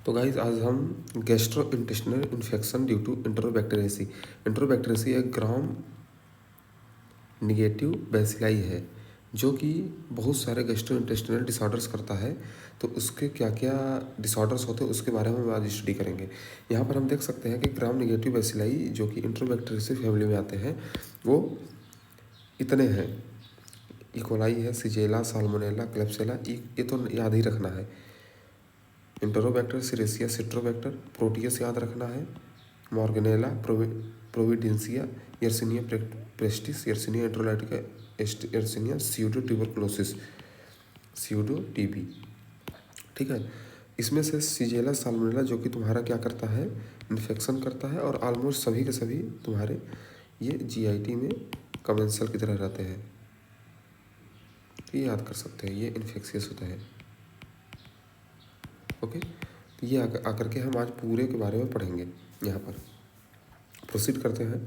तो गाइस आज हम gastro intestinal infection due to Enterobacteriaceae. Enterobacteriaceae एक ग्राम निगेटिव बैसिलाई है जो कि बहुत सारे गैस्ट्रो इंटेस्टिनल डिसऑर्डर्स करता है। तो उसके क्या क्या डिसऑर्डर्स होते हैं उसके बारे में हम आज स्टडी करेंगे। यहाँ पर हम देख सकते हैं कि ग्राम निगेटिव बैसिलाई जो कि इंटरोबैक्टीरियसी फैमिली में आते हैं वो इतने हैं। इकोलाई है, सिजेला, साल्मोनेला, क्लेप्सिला, ये तो याद ही रखना है। इंटरोबैक्टर, सिरेसिया, सिट्रोबैक्टर, प्रोटियस याद रखना है। Morganella, Providencia, Yersinia pestis, Yersinia enterocolitica, Yersinia pseudo tuberculosis, pseudo TB. ठीक है, इसमें से सिजेला साल्मोनेला जो कि तुम्हारा क्या करता है, इन्फेक्शन करता है और ऑलमोस्ट सभी के सभी तुम्हारे ये जीआईटी में कमेंसल की तरह रहते हैं। ये याद कर सकते हैं, ये इन्फेक्शियस होता है। ओके, तो ये आकर के हम आज पूरे के बारे में पढ़ेंगे। यहाँ पर प्रोसीड करते हैं।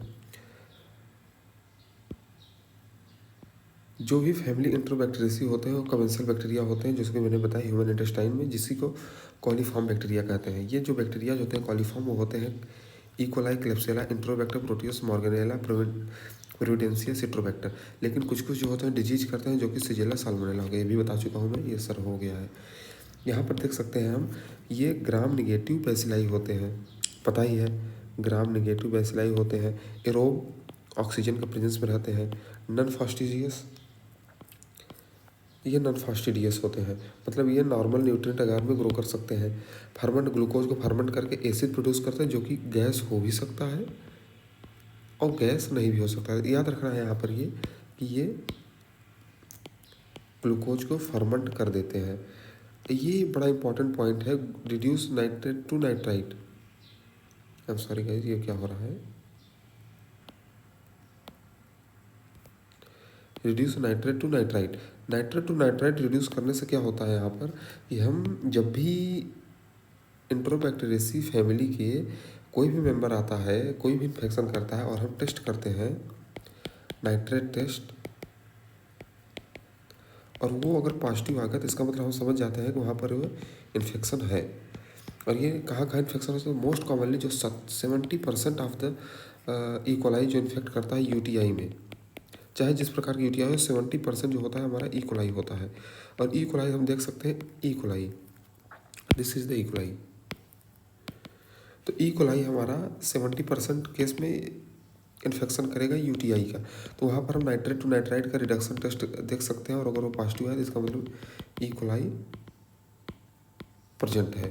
जो भी फैमिली इंटरोबैक्टीरियसी होते हैं वो कमेंसल बैक्टीरिया होते हैं, जिसको मैंने बताया ह्यूमन इंटेस्टाइन में, जिसी को कॉलीफॉर्म बैक्टीरिया कहते हैं। ये जो बैक्टीरिया होते हैं कॉलीफॉर्म वो होते हैं इकोलाई, क्लेप्सिला, इंट्रोबैक्टर, प्रोटियस, मॉर्गेनेला, प्रोविडेंसिया, सिट्रोबैक्टर। लेकिन कुछ कुछ जो होते हैं डिजीज करते हैं, जो कि सिजेला साल्मोनेला हो गया, ये भी बता चुका हूँ मैं, ये सर हो गया है। यहाँ पर देख सकते हैं हम, ये ग्राम निगेटिव बैसिलाई होते हैं, पता ही है ग्राम निगेटिव बैसिलाई होते हैं। एरोब ऑक्सीजन के प्रेजेंस में रहते हैं। नॉन फास्टिजियस, ये नॉन फास्टिडियस होते हैं, मतलब ये नॉर्मल न्यूट्रिएंट आकार में ग्रो कर सकते हैं। फर्मेंट, ग्लूकोज को फर्मेंट करके एसिड प्रोड्यूस करते हैं, जो कि गैस हो भी सकता है और गैस नहीं भी हो सकता है। याद रखना है यहाँ पर ये कि ये ग्लूकोज को फर्मेंट कर देते हैं। ये बड़ा इंपॉर्टेंट पॉइंट है। Reduce nitrate to nitrite, I am sorry guys, ये क्या हो रहा है, reduce nitrate to nitrite. Nitrate to nitrite reduce करने से क्या होता है यहाँ पर कि हम जब भी इंट्रोबैक्टीरियसी फैमिली के कोई भी मेंबर आता है, कोई भी इन्फेक्शन करता है और हम टेस्ट करते हैं नाइट्रेट टेस्ट, और वो अगर पॉजिटिव आ गया तो इसका मतलब हम समझ जाते हैं कि वहाँ पर वो इन्फेक्शन है। और ये कहाँ इन्फेक्शन होता है, मोस्ट कॉमनली जो 70% ऑफ द इकोलाई जो इन्फेक्ट करता है यूटीआई में, चाहे जिस प्रकार की यूटीआई हो, 70% जो होता है हमारा इकोलाई होता है। और इकोलाई हम देख सकते हैं, E coli, this is the E coli. तो इकोलाई हमारा 70% केस में इन्फेक्शन करेगा यूटीआई का। तो वहाँ पर हम नाइट्रेट टू नाइट्राइट का रिडक्शन टेस्ट देख सकते हैं, और अगर वो पॉजिटिव है तो इसका मतलब इकोलाई प्रेजेंट है।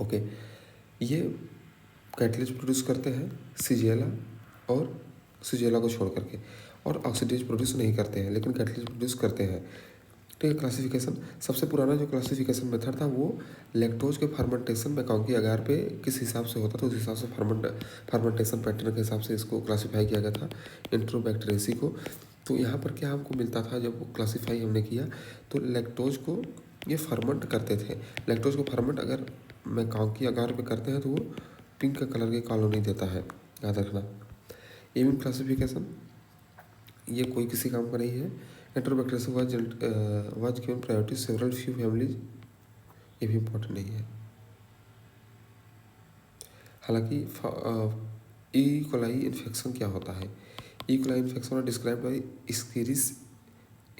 ओके, ये कैटलिज प्रोड्यूस करते हैं सिजेला, और सिजेला को छोड़ करके, और ऑक्सीडेज प्रोड्यूस नहीं करते हैं, लेकिन कैटलिज प्रोड्यूस करते हैं। ठीक है, क्लासिफिकेशन, सबसे पुराना जो क्लासिफिकेशन मेथड था वो लैक्टोज के फर्मेंटेशन मैकांकी आगार पे किस हिसाब से होता था, उस हिसाब से फर्मेंटेशन पैटर्न के हिसाब से इसको क्लासीफाई किया गया था इंट्रोबैक्टीरियसी को। तो यहाँ पर क्या हमको मिलता था जब क्लासीफाई हमने किया, तो लैक्टोज को ये फर्मेंट करते थे। लैक्टोज को फर्मेंट अगर मैकांकी आगार पे करते हैं तो वो पिंक कलर की कॉलोनी देता है, याद रखना। एविन क्लासिफिकेशन ये कोई किसी काम का नहीं है। Enterobacteriaceae was given priority several few families, ये भी इम्पोर्टेंट नहीं है। हालांकि ई कोलाई इन्फेक्शन क्या होता है, ई कोलाई इन्फेक्शन और डिस्क्राइब बाई स्कीरिस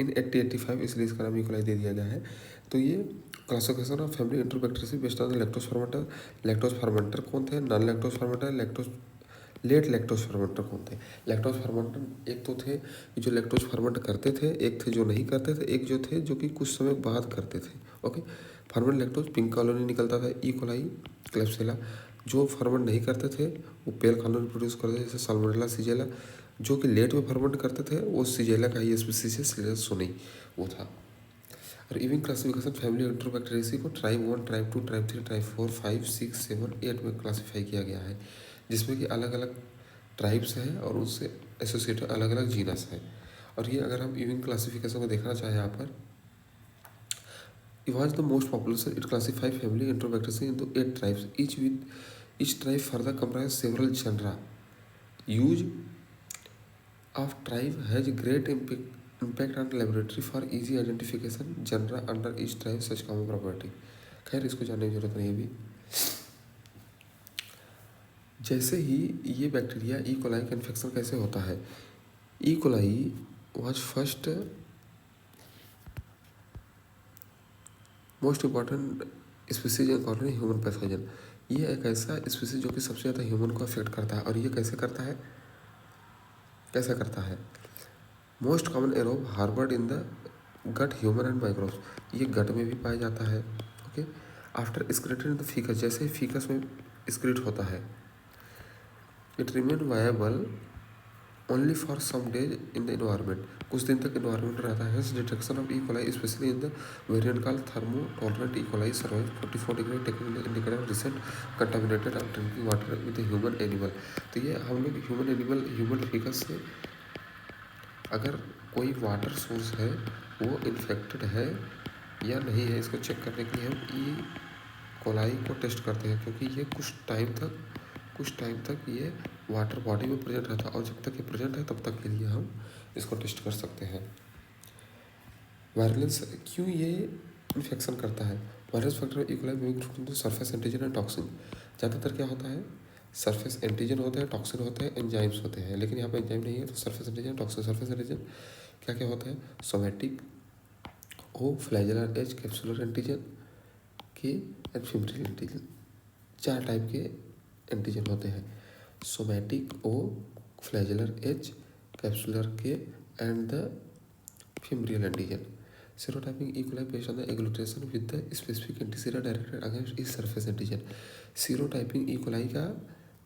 इन 1885, इसलिए इसका नाम ई कोलाई दे दिया गया है। तो ये classification of family Enterobacteriaceae based on lactose fermenter. Lactose fermenter कौन थे, non lactose fermenter, lactose late lactose fermenter कौन थे। लैक्टोज फर्मेंटर एक तो थे जो लैक्टोज फर्मेंट करते थे, एक थे जो नहीं करते थे, एक जो थे जो कि कुछ समय बाद करते थे। Okay, ferment lactose pink colony निकलता था, ई कोलाई, क्लेप्सिला। जो फर्मेंट नहीं करते थे वो पेल कॉलोनी प्रोड्यूस करते थे, जैसे साल्मोनेला, सिजेला। जो कि लेट में फर्मेंट करते थे वो सिजेला का ही स्पीसीज है, सिजेला सोनी वो था। और इवन क्लासिफिकेशन फैमिली इंट्रोबैक्टीरियसी को टाइप 1, टाइप 2, टाइप 3, टाइप 4, 5, 6, 7, 8 में क्लासीफाई किया गया है, जिसमें कि अलग अलग ट्राइब्स हैं और उससे एसोसिएटेड अलग अलग जीनस हैं। और ये अगर हम इवन क्लासिफिकेशन को देखना चाहें यहाँ पर, it was the most popular, so it classified family Enterobacteriaceae into 8 tribes, each tribe further comprised several genera. Use of tribe has great impact on laboratory for easy identification genera under each tribe such common property. खैर इसको जानने की जरूरत नहीं अभी। जैसे ही ये bacteria E coli का इन्फेक्शन कैसे होता है, E coli was first most important species in human pathogen. ये एक ऐसा स्पीसीज जो कि सबसे ज़्यादा ह्यूमन को अफेक्ट करता है। और ये कैसे करता है, कैसा करता है? Most common aerobe harboured in the gut human and microbes. ये गट में भी पाया जाता है। Okay, after excreted in the faeces, जैसे ही फीकस में एक्सक्रीट होता है, it remain viable only for some days in the environment. कुछ दिन तक इन्वायरमेंट रहता है। Detection of E coli specially in the variant called thermo tolerant E coli survive 44 degree technical indicator recent contaminated of drinking water with human animal. तो ये हम लोग human faeces से अगर कोई वाटर सोर्स है वो इन्फेक्टेड है या नहीं है, इसको चेक करने के लिए हम ई कोलाई को टेस्ट करते हैं, क्योंकि ये कुछ टाइम तक ये वाटर बॉडी में प्रेजेंट रहता है और जब तक ये प्रेजेंट है तब तक के लिए हम इसको टेस्ट कर सकते हैं। वायरलेंस क्यों ये इन्फेक्शन करता है? वायरस फैक्टर ई कोलाई में सरफेस एंटीजन एंड टॉक्सिन। ज़्यादातर क्या होता है, सरफेस एंटीजन होता है, टॉक्सिन होते हैं, एंजाइम्स होते हैं, लेकिन यहाँ पे एंजाइम नहीं है तो surface antigen toxin. Surface antigen क्या क्या होता है? Somatic O, flagellar H, capsular antigen K and fimbrial antigen. 4 type के एंटीजन होते हैं, somatic O, flagellar H, capsular K and the fimbrial antigen. Serotyping E coli based on the agglutination with the specific antisera directed against इस surface antigen. Serotyping E coli का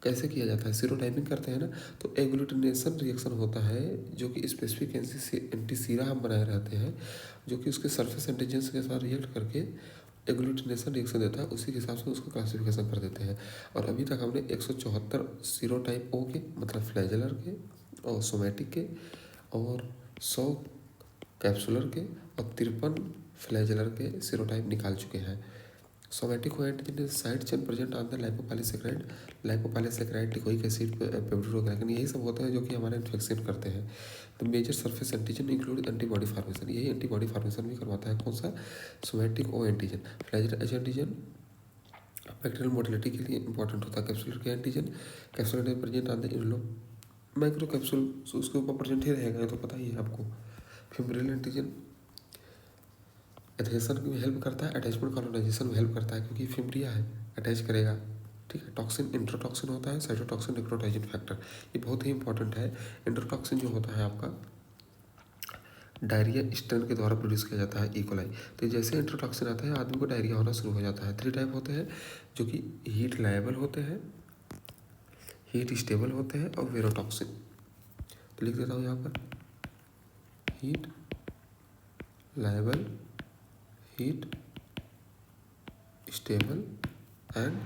कैसे किया जाता है? सीरोटाइपिंग करते हैं ना तो एग्लूटिनेशन रिएक्शन होता है जो कि स्पेसिफिक एंटीसीरा हम बनाए रहते हैं, जो कि उसके सरफेस एंटीजन के साथ रिएक्ट करके एग्लूटिनेशन रिएक्शन देता है। उसी के हिसाब से उसको क्लासिफिकेशन कर देते हैं। और अभी तक हमने 174 सीरोटाइप ओ के मतलब फ्लैजेलर के और सोमैटिक के और 100 कैप्सुलर के और 53 फ्लैजेलर के सीरोटाइप निकाल चुके हैं। सोमैटिक को antigen side chain present on the lipopolysaccharide teichoic acid peptidoglycan. यही सब होते हैं जो कि हमारा इन्फेक्शन करते हैं। तो major surface antigen include antibody formation. यही एंटीबॉडी फार्मेशन भी करवाता है। कौन सा? Somatic O antigen. Flagellar H antigen bacterial motility के लिए इंपॉर्टेंट होता है। Capsular K antigen capsular present on the इनलो माइक्रो कैप्सूल, उसके ऊपर प्रेजेंट ही रहेगा, ये तो पता ही है आपको। फिब्रिल एंटीजन एडहेशन में हेल्प करता है, अटैचमेंट कॉलोनाइजेशन में हेल्प करता है, क्योंकि फिब्रिया है, अटैच करेगा। ठीक है। टॉक्सिन इंट्रोटॉक्सिन होता है, साइटोटॉक्सिन निक्रोटाइजिन फैक्टर, ये बहुत ही इंपॉर्टेंट है। इंट्रोटॉक्सिन जो होता है आपका डायरिया स्टन के द्वारा प्रोड्यूस किया जाता है ई कोलाई। तो जैसे इंट्रोटॉक्सिन आता है आदमी को डायरिया होना शुरू हो जाता है। 3 टाइप होते हैं जो कि हीट लायबल होते हैं, हीट स्टेबल होते हैं और वेरोटॉक्सिन। तो लिख देता हूँ यहाँ पर, heat labile, heat stable and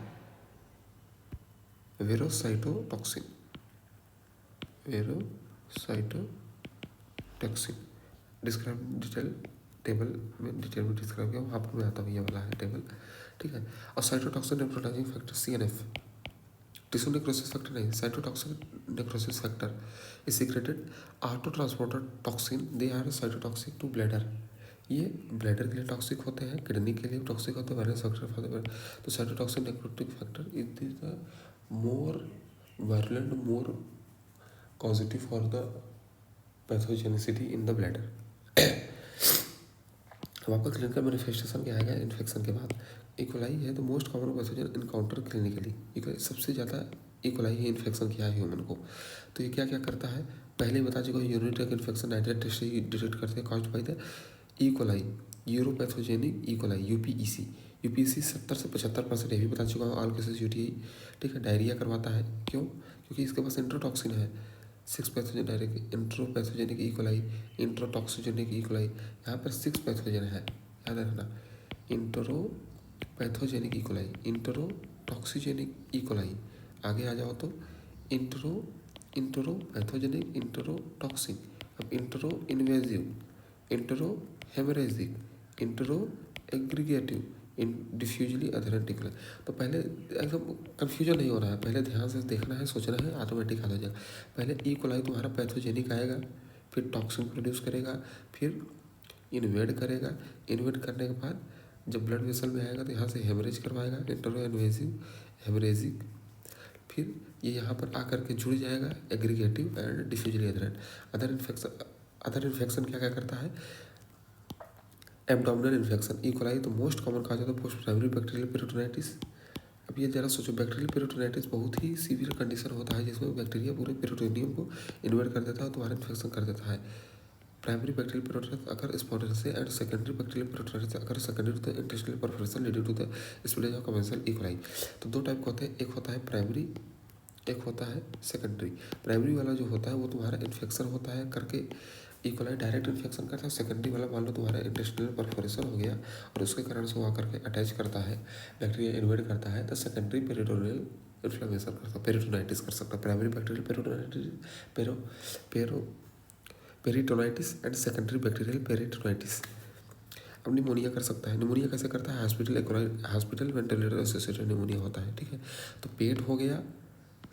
verocytotoxin. Describe detail table में डिटेल में डिस्क्राइब किया, वहाँ पर मैं आता हूँ, ये वाला है टेबल। ठीक है। और cytotoxin necrotizing factor CNF, tissue necrosis factor नहीं, cytotoxin necrosis factor is secreted auto transporter toxin, they are cytotoxic to bladder. ये ब्लैडर के लिए टॉक्सिक होते हैं, किडनी के लिए टॉक्सिक होते हैं, वायरस फैक्टर होते हैं। तो cytotoxin necrotic factor is the more violent, more positive for the pathogenicity in the bladder. अब आपका क्लिनिकल मैनिफेस्टेशन क्या आएगा इन्फेक्शन के बाद? ई कोलाई है तो most common pathogen encounter clinically. E coli सबसे ज़्यादा ई कोलाई ही इन्फेक्शन किया है ह्यूमन को। तो ये क्या क्या करता है पहले ही बता चुका हूँ। यूरिनरी इन्फेक्शन 98 टेस्ट डिटेक्ट करते हैं caused by the E coli, uropathogenic E coli, UPEC. UPEC 70 से 75% ये भी बता चुका हूँ, ऑल केसेस यूटीआई। ठीक है। डायरिया करवाता है, क्यों? क्योंकि इसके पास इंट्रोटॉक्सिन है। 6 pathogen direct enteropathogenic E coli, enterotoxigenic E coli. यहाँ पर 6 पैथोजन है, याद रखना। Enteropathogenic E coli, enterotoxigenic E coli. आगे आ जाओ तो इंट्रोपैथोजेनिक, इंट्रोटॉक्सिक। अब entero invasive, entero haemorrhagic, entero aggregative, diffusely adherent E coli. तो पहले एकदम कन्फ्यूजन नहीं हो रहा है, पहले ध्यान से देखना है, सोचना है, ऑटोमेटिक आ जाएगा। पहले ई कोलाई तुम्हारा पैथोजेनिक आएगा, फिर टॉक्सिन प्रोड्यूस करेगा, फिर इन्वेड करेगा। इन्वेड करने के बाद जब ब्लड वेसल में आएगा तो यहाँ से हेमरेज करवाएगा, इंटरनो इन्वेसिव हेमरेजिक, फिर ये यहाँ पर आकर के जुड़ जाएगा aggregative and diffusely adherent. Other infection क्या क्या करता है, एब्डोमिनल इन्फेक्शन, ई कोलाई तो मोस्ट कॉमन कहा जाता है पोस्ट प्राइमरी बैक्टीरियल पेरिटोनाइटिस। अब ये जरा सोचो, बैक्टीरियल पेरिटोनाइटिस बहुत ही सीवियर कंडीशन होता है जिसमें बैक्टीरिया पूरे पेरिटोनियम को इन्वेड कर देता है, तुम्हारा इन्फेक्शन कर देता है। प्राइमरी बैक्टीरियल पेरिटोनाइटिस अगर spontaneous and secondary bacterial peritonitis अगर secondary to the intestinal perforation leading to the spread of commensal E coli. तो दो टाइप के होते हैं, एक होता है प्राइमरी, एक होता है सेकेंडरी। प्राइमरी वाला जो होता है वो तुम्हारा इन्फेक्शन होता है करके ई कोलाई डायरेक्ट इन्फेक्शन करता है। सेकेंडरी वाला मान लो तुम्हारा इंटेस्टिनल परफोरेशन हो गया और उसके कारण से वो आकर के अटैच करता है, बैक्टीरिया इन्वेड करता है, तो सेकेंडरी पेरिटोनियल इन्फ्लेमेशन करता है, पेरिटोनाइटिस कर सकता है। Primary bacterial peritonitis and secondary bacterial peritonitis. अब निमोनिया कर सकता है। निमोनिया कैसे करता है, हॉस्पिटल वेंटिलेटर एसोसिएटेड निमोनिया होता है, ठीक है। तो पेट हो गया,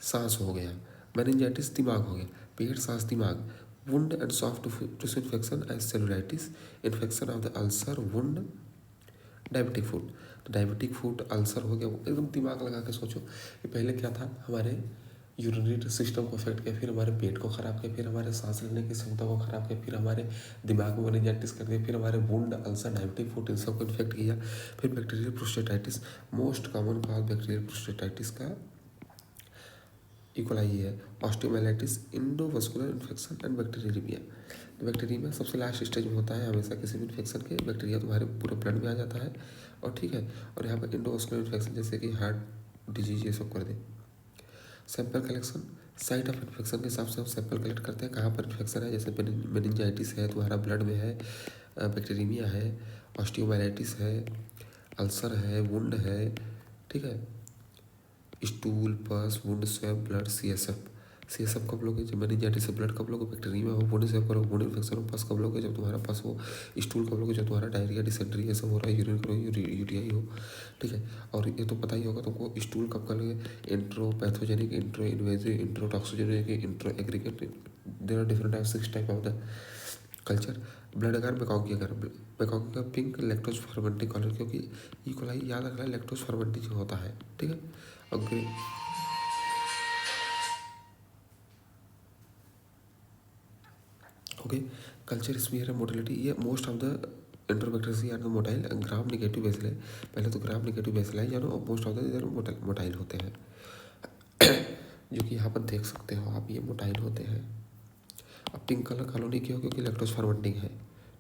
सांस हो गया, मेनिंजाइटिस दिमाग हो गया, पेट सांस दिमाग, wound and soft tissue infection as cellulitis, infection of the ulcer, wound, diabetic food. तो डायबिटिक फूड अल्सर हो गया, एकदम दिमाग लगा के सोचो कि पहले क्या था, हमारे यूरिनरी सिस्टम को अफेक्ट किया, फिर हमारे पेट को ख़राब किया, फिर हमारे सांस लेने की क्षमता को ख़राब किया, फिर हमारे दिमाग में मेनिंजाइटिस कर दिया, फिर हमारे वुंड, अल्सर, डायबिटिक फूड इन सबको इन्फेक्ट किया, फिर bacterial prostatitis. Most common cause bacterial prostatitis का ई कोलाई है। Osteomyelitis, endovascular infection and bacteria. तो बैक्टीरिया सबसे लास्ट स्टेज में होता है हमेशा किसी भी इन्फेक्शन के, बैक्टीरिया तुम्हारे पूरे ब्लड में आ जाता है और ठीक है। और यहाँ पर इंडोवस्कुलर इन्फेक्शन जैसे कि हार्ट डिजीज ये सब कर दे। Sample collection, site of infection के हिसाब से हम सैंपल कलेक्ट करते हैं, कहाँ पर इन्फेक्शन है, जैसे मेनिंजाइटिस है तुम्हारा ब्लड में है, बैक्टीरिया है, ऑस्टियोमाइलाइटिस है, अल्सर है, वुंड है, ठीक है, स्टूल, पस, वुंड, स्वैब, ब्लड, सीएसएफ कब लोगे, जब मेनिंजाइटिस से ब्लड कब लोगे, बैक्टीरिया हो, वुंड स्वैब करो, वुंड इन्फेक्शन हो, पस कब लोगे जब तुम्हारा पस हो, स्टूल कब लोगे जब तुम्हारा डायरिया, डिसेंट्री ये सब हो रहा है, यूरिन करो, यूटीआई हो, ठीक है। और ये तो पता ही होगा तुमको, स्टूल कब कर लोगे, entero pathogenic, entero invasive, entero toxigenic, entero aggregate, there are different type, 6 type of the culture. Blood अगर मैकॉकी का पिंक लैक्टोज फर्मेंटिंग कलर, क्योंकि ई कोलाई याद रखना लैक्टोज फर्मेंटिंग होता है, ठीक है। और ओके, कल्चर स्मीयर मोटिलिटी, ये most of the Enterobacteria are the motile, gram negative bacilli है, पहले तो ग्राम नेगेटिव बेसिल है जानो, मोस्ट ऑफ द इधर मोटाइल होते हैं जो कि यहाँ पर देख सकते हो आप, ये मोटाइल होते हैं। अब पिंक कलर कॉलोनी क्यों, क्योंकि लैक्टोज फर्मेंटिंग है,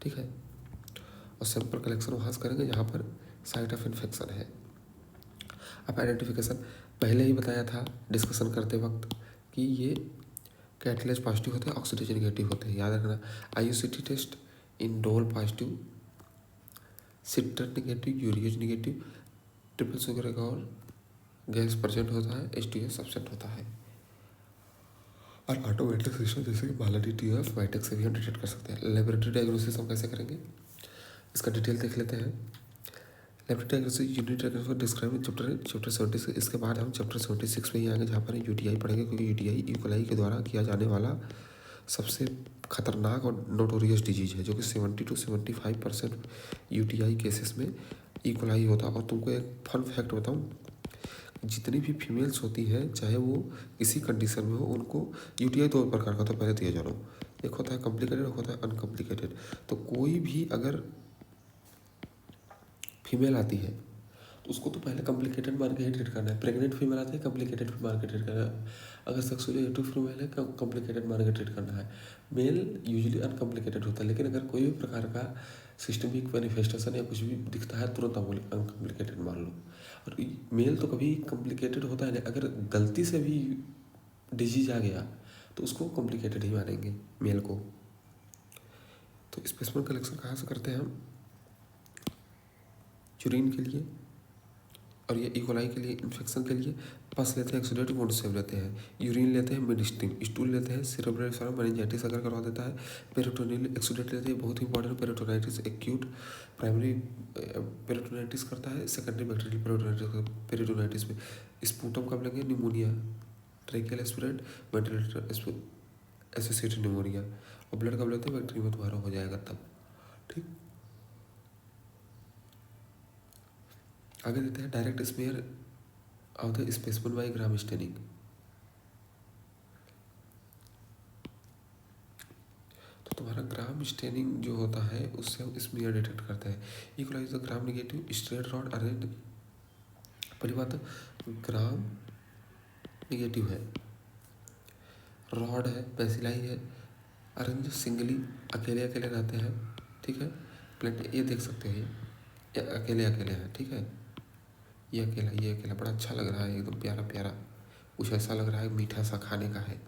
ठीक है। और सैंपल कलेक्शन वहाँ से करेंगे जहाँ पर साइट ऑफ इन्फेक्शन है। अब आइडेंटिफिकेशन पहले ही बताया था डिस्कशन करते वक्त कि ये कैटलेज पॉजिटिव होते हैं, ऑक्सीडेज नेगेटिव होते हैं, याद रखना। आईयूसीटी टेस्ट इन डोल positive, citrate negative, urease negative, triple sugar और गैस प्रेजेंट होता है, एच2एस एब्सेंट होता है। और ऑटोमेटिक सिस्टम जैसे कि बालाडी टीएफ वाइटेक से भी हम डिटेक्ट कर सकते हैं। लेबोरेटरी डायग्नोसिस हम कैसे करेंगे, इसका डिटेल देख लेते हैं। Laboratory diagnosis unit diagnosis describe chapter 76, इसके बाद हम चैप्टर 76 पे ही आएंगे जहाँ पर यूटीआई पढ़ेंगे, क्योंकि यूटीआई ई कोलाई के द्वारा किया जाने वाला सबसे खतरनाक और नोटोरियस डिजीज है, जो कि 70 to 75% यूटीआई केसेस में ई कोलाई होता है। और तुमको एक फन फैक्ट बताऊँ, जितनी भी फीमेल्स होती हैं चाहे वो किसी कंडीशन में हो, उनको यूटीआई 2 प्रकार का, तो पहले तो ये जानो, एक होता है कॉम्प्लिकेटेड, एक होता है अनकॉम्प्लिकेटेड। तो कोई भी अगर फीमेल आती है तो उसको तो पहले कॉम्प्लिकेटेड मान के ही ट्रीट करना है। प्रेग्नेंट फीमेल आती है कॉम्प्लिकेटेड मान के ट्रीट करना है। अगर सेक्सुअली एक्टिव फीमेल है कॉम्प्लिकेटेड मान के ट्रीट करना है। मेल यूजुअली अनकॉम्प्लिकेटेड होता है, लेकिन अगर कोई भी प्रकार का सिस्टमिक मैनिफेस्टेशन या कुछ भी दिखता है तुरंत आप अनकॉम्प्लिकेटेड मान लो। और मेल तो कभी कॉम्प्लिकेटेड होता है नहीं, अगर गलती से भी डिजीज आ गया तो उसको कॉम्प्लिकेटेड ही मानेंगे मेल को। तो स्पेसिमेन कलेक्शन कहाँ से करते हैं हम, यूरिन के लिए, और ये ई कोलाई के लिए इन्फेक्शन के लिए पस लेते हैं, एक्सुडेट वुंड सेव लेते हैं, यूरिन लेते हैं, मिड स्टूल लेते हैं, सेरेब्रल मेनिंजाइटिस अगर करवा देता है, पेरिटोनियल एक्सुडेट लेते हैं, बहुत important, peritonitis acute primary peritonitis करता है, सेकेंडरी बैक्टीरियल पेरिटोनाइटिस में स्पूटम कब लेंगे, pneumonia, tracheal aspirant, ventilator associated pneumonia, और ब्लड कब लेते हैं, बैक्टीरिया में तुम्हारा हो जाएगा तब, ठीक। आगे देते हैं direct smear of the specimen by gram staining. तो तुम्हारा ग्राम स्टेनिंग जो होता है उससे हम स्मीयर डिटेक्ट करते हैं। Equalise the gram negative straight rod arrange. पहली बात ग्राम नेगेटिव है, रॉड है, बेसिलाई है, अरेंज सिंगली अकेले अकेले रहते हैं, ठीक है। प्लेट ये देख सकते हैं, ये अकेले अकेले हैं, ठीक है। ये अकेला बड़ा अच्छा लग रहा है, एकदम प्यारा प्यारा, कुछ ऐसा लग रहा है मीठा सा खाने का है।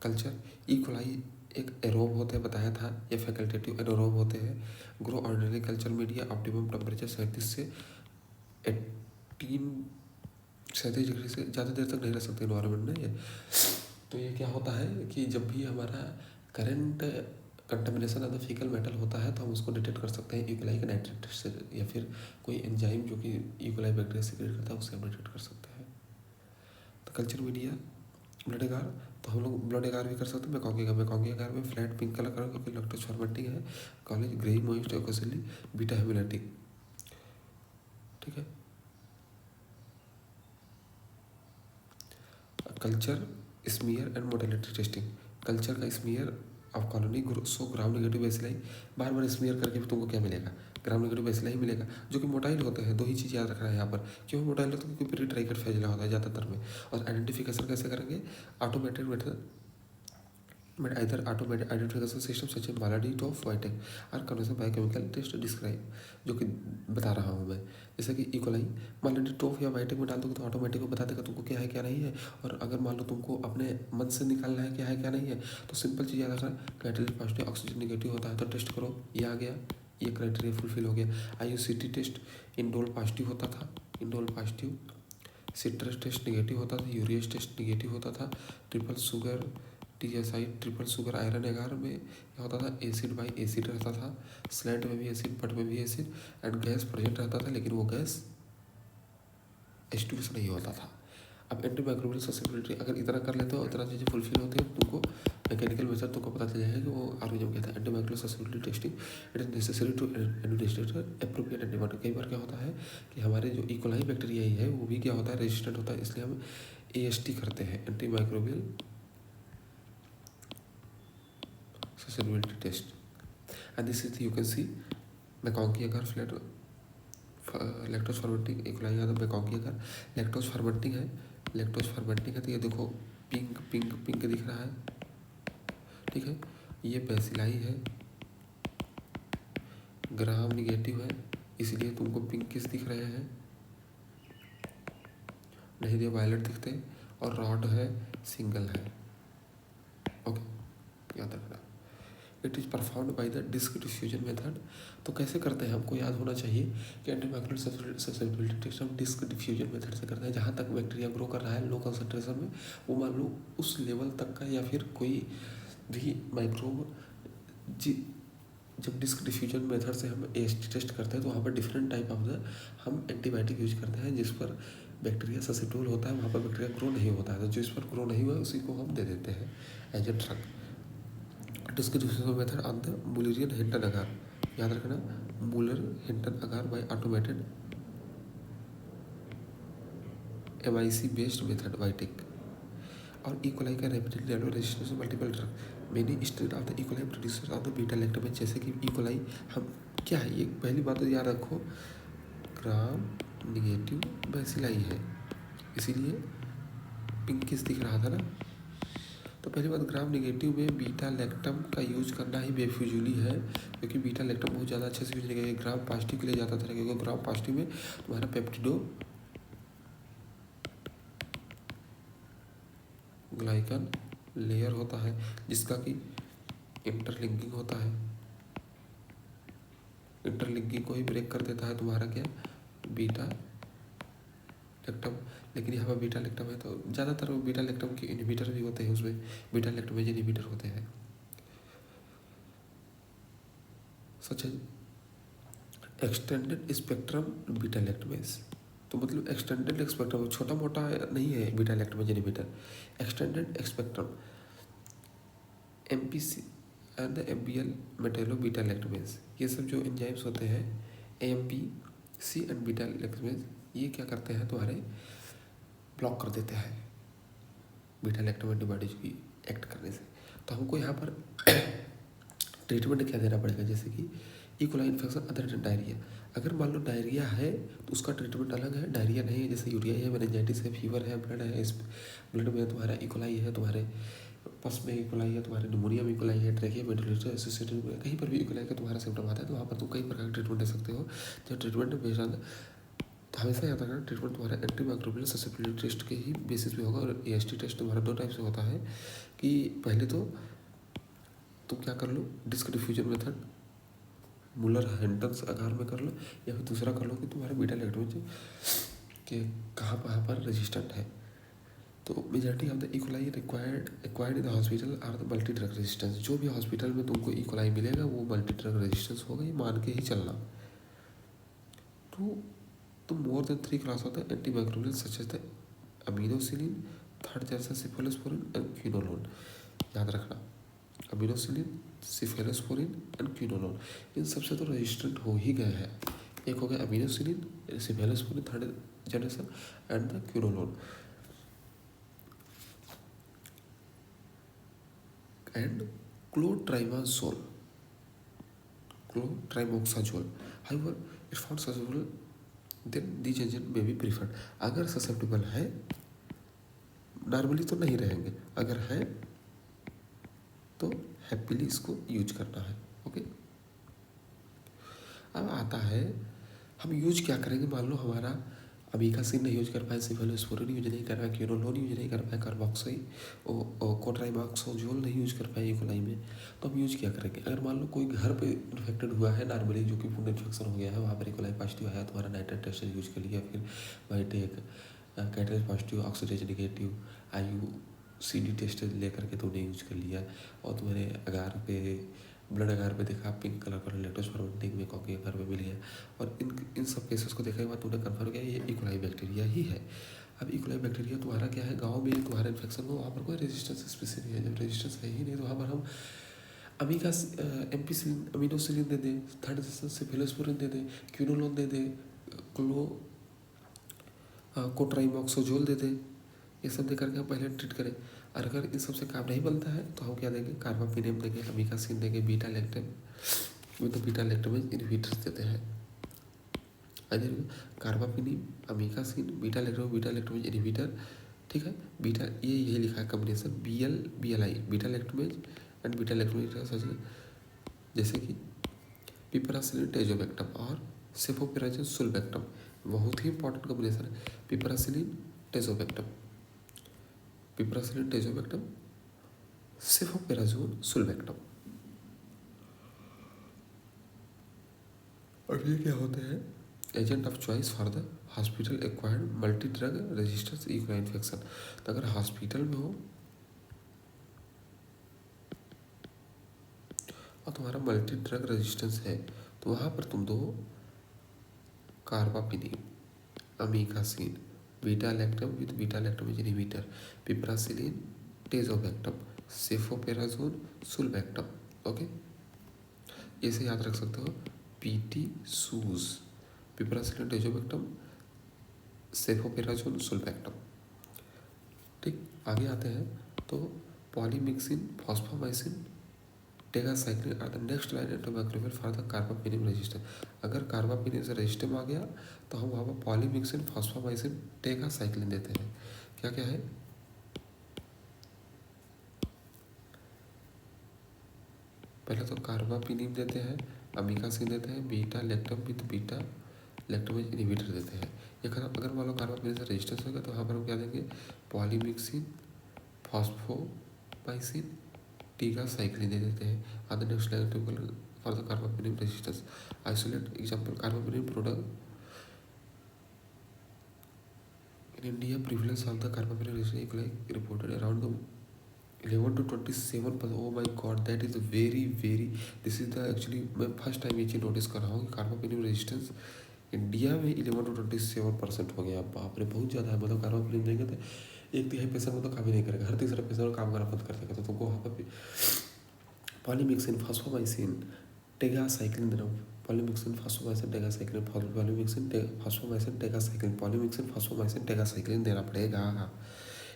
कल्चर इकोलाई एक एरोब होते हैं, बताया था, ये फैकल्टेटिव एरोब होते हैं। Grow ordinary culture media optimum temperature 37 से 37 डिग्री से ज़्यादा देर तक नहीं रह सकते इन्वायरमेंट में ये। तो ये क्या होता है कि जब भी हमारा current contamination of the faecal metal होता है तो हम उसको डिटेक्ट कर सकते हैं इकोलाई के नाइट्रेट से, या फिर कोई एंजाइम जो कि इकोलाई बैक्टीरिया सीक्रेट करता है उससे हम डिटेक्ट कर सकते हैं। तो कल्चर मीडिया ब्लड एगार, तो हम लोग ब्लड एगार भी कर सकते हैं। मैकॉन्गी एगार में फ्लैट पिंक कलर करो क्योंकि लैक्टोज फर्मेंटिंग है। कॉलेज ग्रे मोइस्ट ओकोसिली बीटा हेमोलाइटिक, ठीक है। Culture smear and motility testing. Culture का smear of colony so gram negative bacilli, बार बार स्मीयर करके भी तुमको क्या मिलेगा, ग्राम नेगेटिव बेसिलाई मिलेगा, जो कि मोटाइल होते हैं। दो ही चीज़ याद रखना है यहाँ पर, क्यों मोटाइल होता है क्योंकि प्री ट्राइकेट फैजला होता है ज़्यादातर में। और आइडेंटिफिकेशन कैसे करेंगे, ऑटोमेटेड मेथड में either automated identification system such as MALDI of वाइटिंग और कन्वर्सन बायोकेमिकल टेस्ट डिस्क्राइब, जो कि बता रहा हूँ मैं। जैसे कि इकोलाई मालाडी टॉफ या वाइटिंग में डाल दोगे तो ऑटोमेटिक वो बता देगा तुमको क्या है क्या नहीं है। और अगर मान लो तुमको अपने मन से निकालना है क्या नहीं है, तो सिंपल चीज़ याद रखना, क्राइटेरिया पॉजिटिव ऑक्सीजन निगेटिव होता है तो टेस्ट करो, ये आ गया, ये क्राइटेरिया फुलफिल हो गया। IUCT टेस्ट इंडोल पॉजिटिव होता था, indole positive. Citrus test negative होता था, यूरियस टेस्ट निगेटिव होता था। Triple sugar TSI triple sugar iron agar में क्या होता था, एसिड बाई एसिड रहता था। स्लैंट में भी एसिड, पट में भी एसिड एंड गैस प्रेजेंट रहता था, लेकिन वो गैस H2 से नहीं होता था। अब एंटी माइक्रोबियल ससेप्टिबिलिटी अगर इतना कर लेते हो, इतना चीज़ें फुलफिल होती है, तुमको मैकेनिकल मेथड तुमको पता चल जाएगा कि वो ऑर्गेनिज्म क्या था। Anti microbial susceptibility testing it is necessary to administrate appropriate antibiotic. कई बार क्या होता है कि हमारे जो इकोलाई बैक्टीरिया ही है वो भी क्या होता है, रेजिस्टेंट होता है, इसलिए हम AST करते हैं, anti microbial susceptibility test. And this is you can see मैकॉन्गी अगर फ्लैट लैक्टोज फर्मेंटिंग इकोलाई या मैकॉन्गी अगर लैक्टोज फर्मेंटिंग है, तो ये देखो पिंक पिंक पिंक दिख रहा है, ठीक है। ये बेसिलाई है, ग्राम निगेटिव है, इसलिए तुमको पिंक किस दिख रहे हैं, नहीं दिए वायलेट दिखते, और रॉड है, सिंगल है, ओके, याद रखना। It is performed by the disc diffusion method. तो कैसे करते हैं, हमको याद होना चाहिए कि एंटीमाइक्रोबियल ससेप्टिबिलिटी टेस्ट हम डिस्क डिफ्यूजन मेथड से करते हैं। जहाँ तक बैक्टीरिया ग्रो कर रहा है लो कंसंट्रेशन में, वो मान लो उस लेवल तक का, या फिर कोई भी माइक्रोब जब डिस्क डिफ्यूजन मेथड से हम AST टेस्ट करते हैं तो वहाँ पर डिफरेंट टाइप ऑफ द हम एंटीबायोटिक यूज करते हैं, जिस पर बैक्टीरिया ससेप्टिबल होता है, वहाँ पर बैक्टीरिया ग्रो नहीं होता है, तो जिस पर ग्रो नहीं हुआ उसी को हम दे देते हैं as a drug. Disc diffusion method on the Mullerian Hinton agar, याद रखना, Mueller Hinton agar by automated MIC based method वाइटिंग। और इकोलाई का rapidly resistance multiple drug many strain of the E coli producer of the beta lactamase. जैसे कि E coli हम क्या है, ये पहली बात तो याद रखो, ग्राम निगेटिव बेसिलाई है, इसीलिए पिंक किस दिख रहा था ना। तो पहली बात, ग्राम निगेटिव में बीटा लैक्टम का यूज करना ही बेफिजूली है, क्योंकि बीटा लैक्टम बहुत ज़्यादा अच्छे से यूज नहीं करेगा। ग्राम पॉजिटिव के लिए जाता था, क्योंकि ग्राम पॉजिटिव में तुम्हारा पेप्टिडो ग्लाइकन लेयर होता है, जिसका कि इंटरलिंकिंग होता है, इंटरलिंकिंग को ही ब्रेक कर देता है तुम्हारा क्या, बीटा लैक्टम। लेकिन यहाँ पर बीटा लैक्टम है तो ज़्यादातर बीटा लैक्टम के इनहिबिटर भी होते हैं, उसमें बीटा लैक्टमेज इनहिबिटर होते हैं, such extended spectrum beta lactamase. तो मतलब एक्सटेंडेड स्पेक्ट्रम, छोटा मोटा नहीं है beta lactamase inhibitor, extended spectrum MPC and the MBL metallo beta lactamase. ये सब जो एंजाइम्स होते हैं AMP C and beta lactamase ये क्या करते हैं, तुम्हारे ब्लॉक कर देते हैं बीटा लैक्टम एंटीबॉडीज की एक्ट करने से। तो हमको यहाँ पर ट्रीटमेंट क्या देना पड़ेगा, जैसे कि ई coli infection other than diarrhoea. अगर मान लो डायरिया है तो उसका ट्रीटमेंट अलग है, डायरिया नहीं है जैसे यूरिया है, मेनिंजाइटिस है, फीवर है, ब्लड है, इस ब्लड में तुम्हारा ई कोलाई है, तुम्हारे पस में ई कोलाई है, तुम्हारे निमोनिया में ई कोलाई है, ट्रैकिया वेंटिलेटर एसोसिएटेड में कहीं पर भी ई कोलाई का तुम्हारा सिम्टम आता है तो वहाँ पर तुम कई प्रकार का ट्रीटमेंट दे सकते हो। जो ट्रीटमेंट बेस्ड ऑन तो हमेशा याद रखना ट्रीटमेंट तुम्हारा एंटीमाइक्रोबियल ससेप्टिबिलिटी टेस्ट के ही बेसिस पे होगा। और एएसटी टेस्ट तुम्हारा दो टाइप से होता है कि पहले तो तुम क्या कर लो, डिस्क डिफ्यूजन मेथड मुलर हैंटन्स आकार में कर लो, या फिर दूसरा कर लो कि तुम्हारा बीटा लैक्टोमेज के कहाँ पर रेजिस्टेंट है। तो majority of the E coli acquired in the hospital are the multi drug resistance. जो भी हॉस्पिटल में तुमको ई कोलाई मिलेगा वो मल्टी ड्रग रेजिस्टेंस होगा, ये मान के ही चलना। तो more than 3 class of the antimicrobial such as the aminopenicillin, third generation cephalosporin and quinolone. याद रखना अमीनोसिलिन, सिफेलोस्पोरिन एंड क्विनोलोन, इन सबसे तो रेजिस्टेंट हो ही गए हैं। एक हो गया aminopenicillin, cephalosporin third generation and the quinolone and clotrimazole, clotrimazole. However, if found susceptible, then these agent may be preferred. अगर ससेप्टेबल है, नॉर्मली तो नहीं रहेंगे, अगर है तो हैप्पीली इसको यूज करना है। ओके, अब आता है हम यूज क्या करेंगे। मान लो हमारा अमीकासिन नहीं यूज कर पाए, सिफेलोस्पोरिन यूज नहीं कर पाए, क्विनोलोन यूज नहीं कर पाए, कार्बोक्सी कोट्राइमोक्सोजोल नहीं यूज कर पाए ई कोलाई में, तो हम यूज क्या करेंगे। अगर मान लो कोई घर पे इन्फेक्टेड हुआ है नॉर्मली, जो कि फूड इन्फेक्शन हो गया है, वहाँ पर ई कोलाई पॉजिटिव आया, तुम्हारा नाइट्रेट टेस्ट यूज कर लिया, फिर Vitek catalase positive, oxidase negative, IUCD test लेकर के तुमने यूज कर लिया, और तुम्हारे अगार पे ब्लड अगार पे देखा पिंक कलर का लेटोस फर्मेंटिंग में कॉकी अगार पे मिल गया, और इन सब केसेस को देखने के बाद तुमने कन्फर्म किया ये ई कोलाई बैक्टीरिया ही है। अब ई कोलाई बैक्टीरिया तुम्हारा क्या है, गाँव में तुम्हारा इन्फेक्शन हो, वहाँ पर कोई रेजिस्टेंस स्पीसीज नहीं है। जब रेजिस्टेंस है ही नहीं तो वहाँ पर हम एम्पीसिलिन, अमीनोसिलिन दे दें, थर्ड सिफेलोस्पोरिन दे दें, क्विनोलोन दे दें, कोट्राइमोक्सोजोल दे दें, ये सब दे करके हम पहले ट्रीट करें। और अगर इन सबसे काम नहीं बनता है तो हम क्या देंगे, कार्बापिनेम देंगे, अमीकासिन देंगे, beta lactam with beta lactamase inhibitors देते हैं। Carbapenem, amikacin, beta lactamase inhibitor, ठीक है। बीटा ये यही लिखा है combination BL-BLI, beta lactamase and beta lactamase, जैसे कि पिपरासिलिन टेजोबैक्टम और सेफोपेराजोन सुल्बैक्टम, बहुत ही इंपॉर्टेंट कॉम्बिनेशन है। Piperacillin tazobactam, cefoperazone sulbactam. और ये क्या होते हैं, agent of choice for the hospital acquired multi drug resistance E coli infection. तो अगर हॉस्पिटल में हो और तुम्हारा मल्टी ड्रग रेजिस्टेंस है तो वहाँ पर तुम दो carbapenem, amikacin, beta lactam with beta lactamase inhibitor, piperacillin tazobactam, cefoperazone sulbactam. Okay, इसे याद रख सकते हो, PT सूज, पिपरासिलिन टेजोबैक्टम, सेफोपेराजोन सुल्बैक्टम। ठीक, आगे आते हैं तो polymyxin, fosfomycin, tigecycline are the next line antimicrobial for the carbapenem resistance. अगर कार्बापिनेम से रेजिस्टेंस आ गया तो हम वहाँ पर पॉलीमिक्सिन, फॉस्फोमाइसिन, टेगासाइक्लिन देते हैं। क्या क्या है, पहले तो कार्बापिनेम देते हैं, अमीकासिन देते हैं, beta lactam with beta lactamase inhibitor देते हैं। अगर मान लो कार्बापिनेम से रेजिस्टेंस होगा तो वहाँ पर हम क्या देंगे, पॉलीमिक्सिन, फॉस्फोमाइसिन, टेगासाइक्लिन दे देते हैं। Other next line for the carbapenem resistance isolate example carbapenem product in India prevalence of the carbapenem resistance reported around the 11 to 27%। Oh my God, that is very this is the actually मैं first time ये चीज़ notice कर रहा हूँ कि कार्बापिनेम resistance India में 11 to 27% हो गया। बाप रे, बहुत ज़्यादा है। मतलब कार्बापिनेम देंगे तो 1/3 पेशेंट में तो काम ही नहीं करेगा, हर तीसरा पेशेंट काम करना बंद कर देगा। तो तुमको वहाँ पर पॉलीमिक्सिन, फॉस्फोमाइसिन, टेगासाइक्लिन देना polymyxin fosfomycin tigecycline, polymyxin fosfomycin tigecycline, polymyxin fosfomycin tigecycline देना पड़ेगा।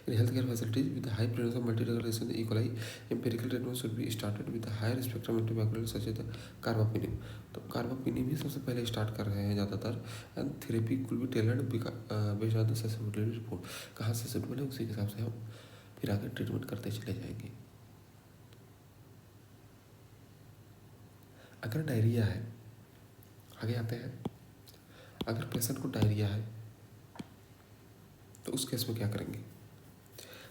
In healthcare facilities with high prevalence of multi-drug-resistant E. coli, empirical treatment should be started with a higher spectrum antimicrobial such as कार्बापेनिम। तो कार्बापेनिम ही सबसे पहले start कर रहे हैं ज़्यादातर। And therapy कुल B tailored based on the susceptibility report, कहाँ susceptible है उसी के हिसाब से हम फिर आगे ट्रीटमेंट करते चले जाएंगे। अगर डायरिया है, आगे आते हैं, अगर पेशेंट को डायरिया है तो उस केस में क्या करेंगे।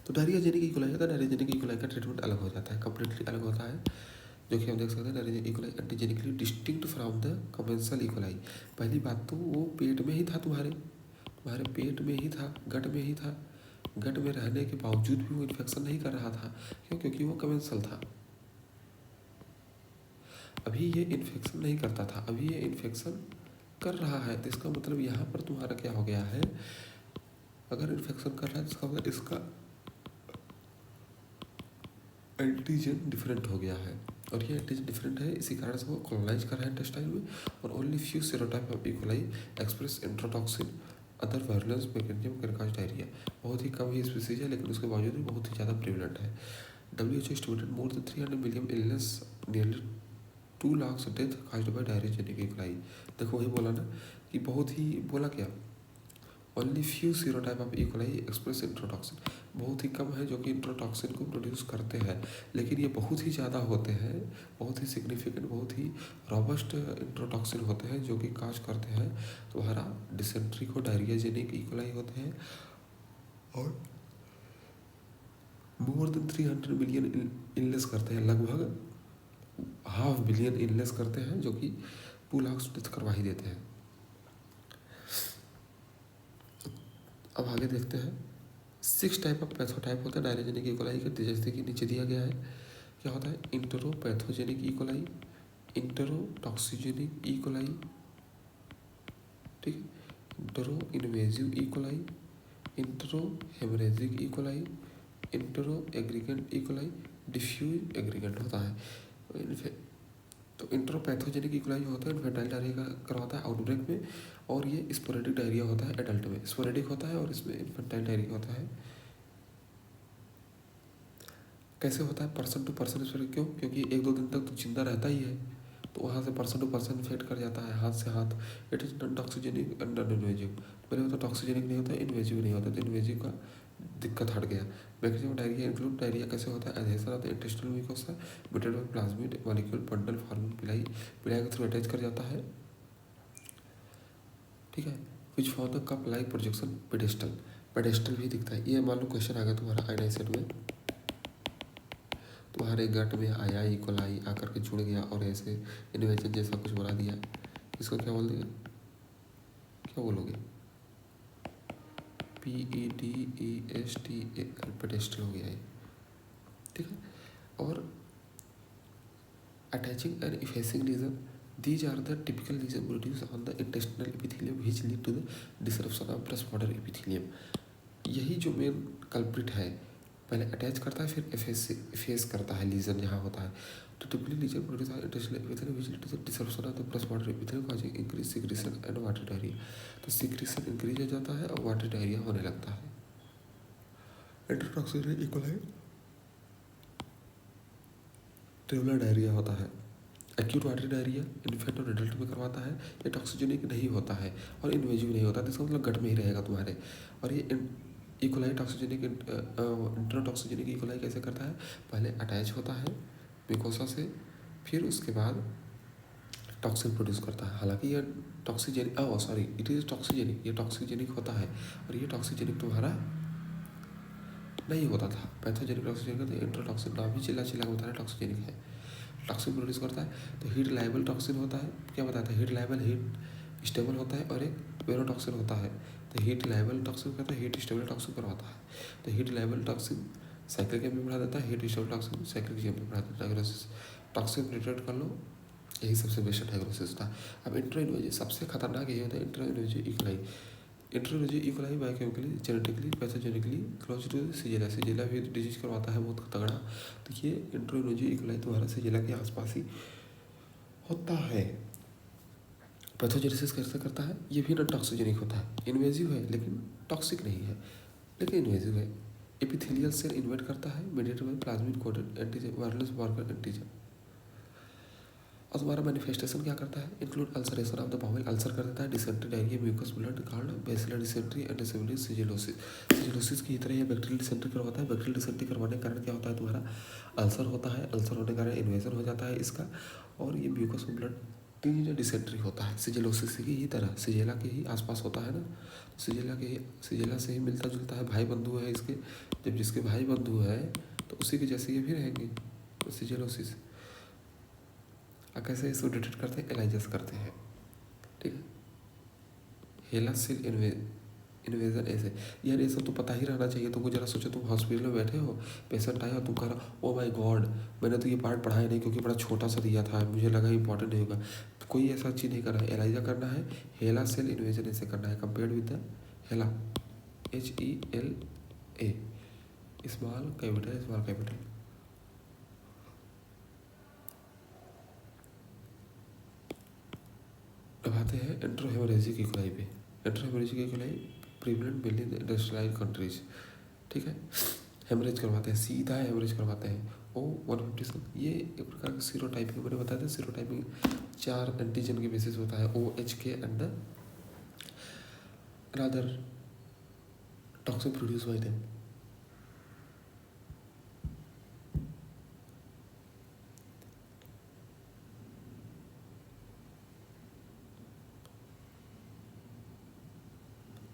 तो डायरिया जेनिक ई कोलाई होता है, डायरिया जेनिक ई कोलाई का ट्रीटमेंट अलग हो जाता है, कम्प्लीटली अलग होता है, जो कि हम देख सकते हैं diarrhoea E coli antigenically distinct from the commensal E coli. पहली बात तो वो पेट में ही था, तुम्हारे पेट में ही था, गट में ही था, गट में रहने के बावजूद भी वो इन्फेक्शन नहीं कर रहा था। क्यों? क्योंकि वो कमेंसल था। अभी ये इन्फेक्शन नहीं करता था, अभी ये इन्फेक्शन कर रहा है। तो इसका मतलब यहाँ पर तुम्हारा क्या हो गया है, अगर इन्फेक्शन कर रहा है तो इसका मतलब इसका एंटीजन डिफरेंट हो गया है, और ये एंटीजन डिफरेंट है, इसी कारण से वो कॉलोनाइज कर रहा है इंटेस्टाइन में। और only few serotype of E coli express enterotoxin other virulence mechanism can cause diarrhoea. बहुत ही कम ही स्पीसीज है, लेकिन उसके बावजूद भी बहुत ही ज़्यादा प्रिवेलेंट है। WHO estimated more than 300 million illness, nearly 2 lakh death caused by diarrhoeagenic E coli. देखो वही बोला ना कि बहुत ही, बोला क्या, only few serotype of E coli express enterotoxin, बहुत ही कम है जो कि इंट्रोटॉक्सिन को प्रोड्यूस करते हैं, लेकिन ये बहुत ही ज़्यादा होते हैं, बहुत ही सिग्निफिकेंट, बहुत ही रॉबस्ट इंट्रोटॉक्सिन होते हैं जो कि काज करते हैं तुम्हारा डिसेंट्री को, डायरिया जेनिक ई कोलाई होते हैं। और मोर देन 300 मिलियन इलनेस करते हैं, लगभग 500 मिलियन इलनेस करते हैं, जो कि 2 लाख डेथ करवा ही देते हैं। अब आगे देखते हैं, 6 टाइप ऑफ पैथोटाइप होता है डायरिया जेनिक ई कोलाई के, जैसे कि नीचे दिया गया है। क्या होता है, इंटरोपैथोजेनिक ई कोलाई, इंटरोटॉक्सिजेनिक ई कोलाई, ठीक है, entero invasive E coli, entero haemorrhagic E coli, entero aggregant E coli, diffuse aggregant होता है। तो इंटरोपैथोजेनिक ई कोलाई जो होता है इन्फेंटाइल डायरिया करवाता है आउटब्रेक में, और ये स्पोरेडिक डायरिया होता है एडल्ट में, स्पोरेडिक होता है और इसमें इन्फेंटाइल डायरिया होता है। कैसे होता है, पर्सन टू पर्सन स्प्रेड। क्यों? क्योंकि 1-2 दिन तक तो जिंदा रहता ही है, तो वहाँ से पर्सन टू पर्सन इन्फेक्ट कर जाता है, हाथ से हाथ। It is non toxigenic and non invasive. पहले होता टॉक्सिजेनिक नहीं होता, इन्वेजिव नहीं होता, तो इन्वेजिव का दिक्कत हट गया। Maximum of diarrhoea include, diarrhoea कैसे होता है, adhesion of the intestinal mucosa mated by plasmid molecule bundle forming pili, pili के थ्रू अटैच कर जाता है, ठीक है। Which for the cup like projection pedestal, pedestal भी दिखता है। ये मान लो क्वेश्चन आ गया तुम्हारा आइनाई सेट में, तुम्हारे गट में आया ई कोलाई आकर के जुड़ गया और ऐसे इन्वेजन जैसा कुछ बना दिया, इसको क्या बोल देंगे, क्या बोलोगे, PEDESTAL, पेडेस्टल हो गया ये, ठीक है। और attaching and effacing lesion, these are the typical lesions produced on the intestinal epithelium which lead to the disruption of breast border epithelium। यही जो मेन कल्प्रिट है, पहले अटैच करता है फिर इफेस करता है लीजन जहाँ होता है। तो typically lesion produce intestinal epithelium which lead to the disruption of the breast border epithelium causing increase secretion and water diarrhoea. तो सिक्रीशन इंक्रीज हो जाता है और वाटर डायरिया होने लगता है। Enterotoxin E coli traveller diarrhoea होता है। एक्यूट वाटरी डायरिया इन्फेंट और एडल्ट में करवाता है, ये टॉक्सिजेनिक नहीं होता है और इन्वेजिव नहीं होता, इसका मतलब गट में ही रहेगा तुम्हारे। और ये ई कोलाई टॉक्सिजेनिक, इंट्रोटॉक्सिजेनिक ई कोलाई कैसे करता है, पहले अटैच होता है म्यूकोसा से, फिर उसके बाद टॉक्सिन प्रोड्यूस करता है। हालांकि ये टॉक्सिजेनिक, सॉरी, इट इज टॉक्सिजेनिक, ये टॉक्सिजेनिक होता है, और ये टॉक्सिजेनिक तुम्हारा नहीं होता था। पैथोजेनिक टॉक्सिजेनिक तो इंट्रोटॉक्सिन नाम ही चिल्ला चिल्ला के बता रहा है टॉक्सिजेनिक है। टॉक्सिन प्रोड्यूस करता है, तो हीट लाइबल टॉक्सिन होता है, क्या बताता है, हीट लाइबल हीट स्टेबल होता है, और एक वेरोटॉक्सिन होता है। तो हीट लाइबल टॉक्सिन कहता है हीट स्टेबल टॉक्सिन करवाता है। तो हीट लाइबल टॉक्सिन साइकिल केम में बढ़ा देता है, हीट स्टेबल टॉक्सिन साइकिल केम में बढ़ा देता है। डायग्नोसिस टॉक्सिन ट्रीटमेंट कर लो, यही सबसे बेस्ट डायग्नोसिस था। अब इंट्रोइन्वेजिव सबसे खतरनाक यही होता है, enteroinvasive E coli. Enteroinvasive E coli biochemically genetically pathogenically close to Shigella, Shigella भी डिजीज करवाता है बहुत तगड़ा। तो ये इंट्रोइन्वेजिव ई कोलाई तुम्हारा सीजेला के आसपास ही होता है। पैथोजेनेसिस कैसे करता है? ये भी नॉन टॉक्सिजेनिक होता है, इन्वेजिव है लेकिन टॉक्सिक नहीं है, लेकिन इन्वेजिव है। एपिथेलियल सेल इन्वेट करता है mediated by plasmid coated antigen virulence marker antigen. और तुम्हारा मैनिफेस्टेशन क्या करता है? Include ulceration of the bowel, ulcer कर देता है, dysentery, diarrhoea, mucus blood called bacillary dysentery and disability, shigellosis. Shigellosis की तरह ये बैक्टीरियल डिसेंट्री करवाता है। बैक्टीरियल डिसेंट्री करवाने के कारण क्या होता है? तुम्हारा अल्सर होता है, अल्सर होने के कारण इन्वेजन हो जाता है इसका, और ये म्यूकस ब्लड तीन डिसेंट्री होता है। सिजिलोसिस की ही तरह सिजेला के ही आसपास होता है ना, सिजेला से ही मिलता जुलता है, भाई बंधु है इसके। जब जिसके भाई बंधु है तो उसी के जैसे ये भी रहेंगे, तो सिजिलोसिस। कैसे इसको डिटेक्ट करते हैं? एलाइजस करते हैं, ठीक है। हेला सेल इन्वेजन ऐसे, यार ये सब तो पता ही रहना चाहिए तुमको। जरा सोचो, तुम हॉस्पिटल में बैठे हो, पेशेंट आया और तुम कह रहा ओ माय गॉड, मैंने तो ये पार्ट पढ़ाया नहीं क्योंकि बड़ा छोटा सा दिया था, मुझे लगा इंपॉर्टेंट नहीं होगा। तो कोई ऐसा चीज़ नहीं करना है, एलाइजा करना है, हेला सेल इन्वेजन ऐसे करना है, compared with the HeLa, HELA, small capital. अब आते हैं एंट्रोहेमोरेजिक इकोलाई पे। Enterohaemorrhagic E coli prevalent mainly in industrialised countries, ठीक है। हेमरेज करवाते हैं, सीधा हेमरेज करवाते हैं। O157 ये एक प्रकार का सीरोटाइपिंग, मैंने बताया था सीरोटाइपिंग 4 एंटीजन के बेसिस होता है, OH के and another toxin produce by them.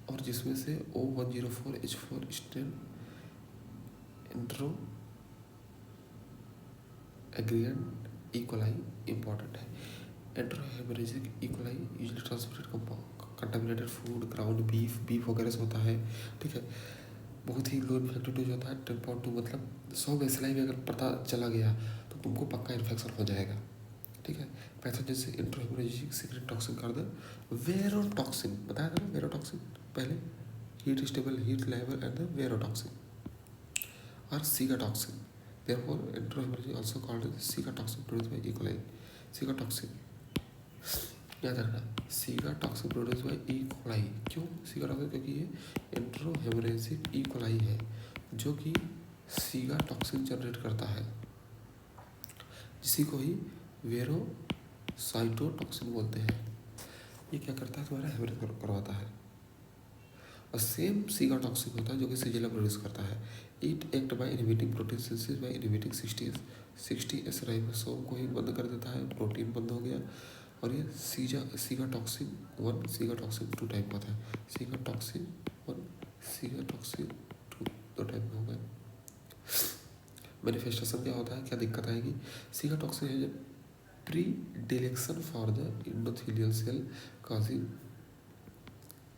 और जिसमें से O104H4 strain enteroaggregative E coli important है। Enterohaemorrhagic E coli usually transmitted contaminated food, ground beef वगैरह से होता है, ठीक है। बहुत ही लो इन्फेक्टेड डोज होता है 10.2, मतलब 100 बेसिलाई में अगर पता चला गया तो तुमको पक्का इन्फेक्शन हो जाएगा, ठीक है। पैथोजन से एंट्रोहेमरेजिक सीक्रेट टॉक्सिन कर दे, वेरोटॉक्सिन बताया था ना, वेरोटॉक्सिन पहले, हीट स्टेबल हीट लेवल एंड द वेरोटॉक्सिन और Shiga toxin. Therefore, enterohemorrhage also called as सीगाटॉक्सिन produced by E. coli. सीगाटॉक्सिन याद रखना, सीगाटॉक्सिन प्रोड्यूस बाय E. coli। क्यों सीगाटॉक्सिन? क्योंकि ये एंट्रोहेमरेजिक E. coli है जो कि सीगाटॉक्सिन जनरेट करता है, जिसी को ही वेरोसाइटोटॉक्सिन बोलते हैं। ये क्या करता है? तुम्हारा हेमरेज करवाता है। और सेम सीगाटॉक्सिन होता है जो कि सिजिला प्रोड्यूस करता है। It act by inhibiting protein synthesis by inhibiting 60S ribosome को ही बंद कर देता है, प्रोटीन बंद हो गया। और ये सीगाटॉक्सिन 1 सीगाटॉक्सिन 2 टाइप होता है, सीगाटॉक्सिन 1 सीगाटॉक्सिन 2 दो टाइप में हो गए। मैनिफेस्टेशन क्या होता है, क्या दिक्कत आएगी? सीगाटॉक्सिन है जब predilection for the endothelial cell causing,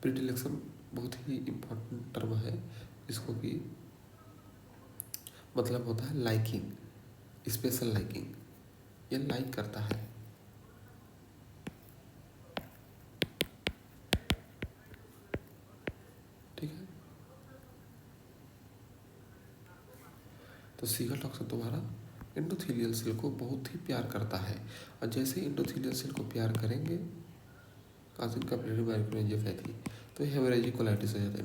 predilection बहुत ही इम्पोर्टेंट टर्म है, इसको कि मतलब होता है लाइकिंग, स्पेशल लाइकिंग, ये लाइक करता है, ठीक है। तो सीगाटॉक्सिन तुम्हारा एंडोथेलियल सेल को बहुत ही प्यार करता है, और जैसे एंडोथेलियल सेल को प्यार करेंगे काजिन का प्लेटरी माइक्रोएंजियोपैथी, तो हेमोरेजिक कोलाइटिस हो जाता है,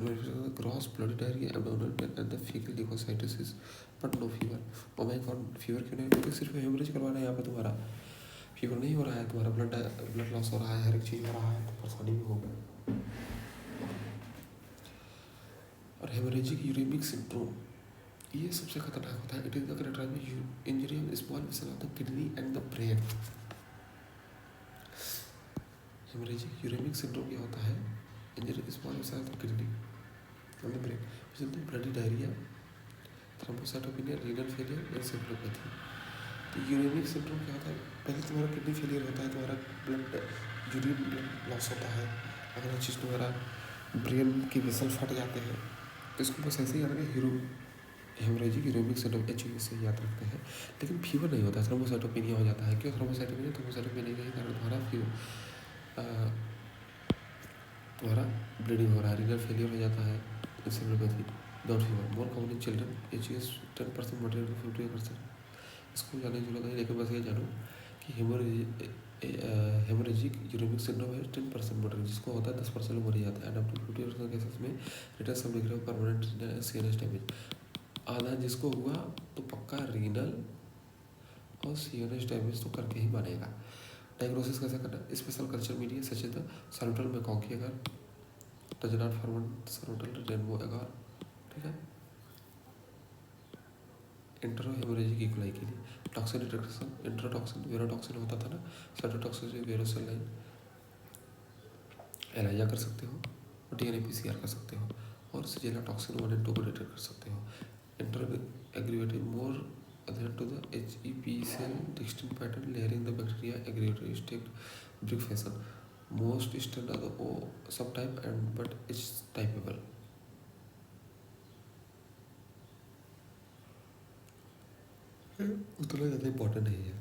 gross bloody diarrhoea, abdominal pain and the faecal leucocytosis but no fever. Oh my god, fever क्यों नहीं? क्योंकि सिर्फ हेमोरेज करवाना है यहाँ पे, तुम्हारा फीवर नहीं हो रहा है, तुम्हारा ब्लड लॉस हो रहा है, हर एक चीज़ हो रहा है, तो परेशानी भी होगा। और हेमोरेजिक यूरेमिक सिंड्रोम ये सबसे खतरनाक होता है। It is the characterised injury of small vessel of the kidney and the brain. Haemorrhagic uraemic syndrome क्या होता है? Injury small vessel of the kidney and the brain, जिसमें bloody diarrhoea, thrombocytopenia, renal failure and encephalopathy. तो uraemic syndrome क्या होता है? पहले तुम्हारा किडनी फेलियर होता है, तुम्हारा यूरिन ब्लड लॉस होता है, अगला चीज़ तुम्हारा ब्रेन की वेसल फट जाते हैं, तो इसको बस ऐसे ही याद रखें, हेमोरेजिक यूरेमिक सिंड्रोम HUE से याद रखते हैं। लेकिन फीवर नहीं होता, थ्रोम्बोसाइटोपेनिया हो जाता है। क्यों थ्रोम्बोसाइटोपेनिया? थ्रोम्बोसाइटोपेनिया के कारण तुम्हारा ब्लीडिंग हो रहा है, रीनल फेलियर हो जाता है, encephalopathy, down fever, more common in children, HUE 10% material 50%। इसको जानने की जरूरत नहीं, लेकिन बस ये जानो कि हेमोरेजिक यूरेमिक सिंड्रोम है 10% मोर्टेलिटी, जिसको होता है 10% लोग मर जाते हैं। एंड अप टू 50% केसेस में रिटर्न सब degree of permanent CNS damage. आधा जिसको हुआ तो पक्का रीनल और सीएनएस डैमेज तो करके ही मानेगा। डायग्नोसिस कैसे करना, special culture media such the sorbitol में कॉकी agar does not ferment sorbitol rainbow agar, ठीक है। इंट्रो हेमोरेजिक इक्वलाई के लिए टॉक्सिन डिटेक्शन, इंट्रोटॉक्सिन वेरोटॉक्सिन होता था ना, साइटोटॉक्सिन से वेरोसेल लाइन एलाइजा कर सकते हो, और डीएनए पीसीआर कर सकते हो, और सिजेला टॉक्सिन 1 and 2 को डिटेक्ट कर सकते हो। Enteroaggregative more adherent to the HEP cell distinct pattern layering the bacteria aggregatory stacked brick fashion. Most standard are the O subtype and but it's typeable. उतना ज़्यादा इम्पोर्टेंट नहीं है।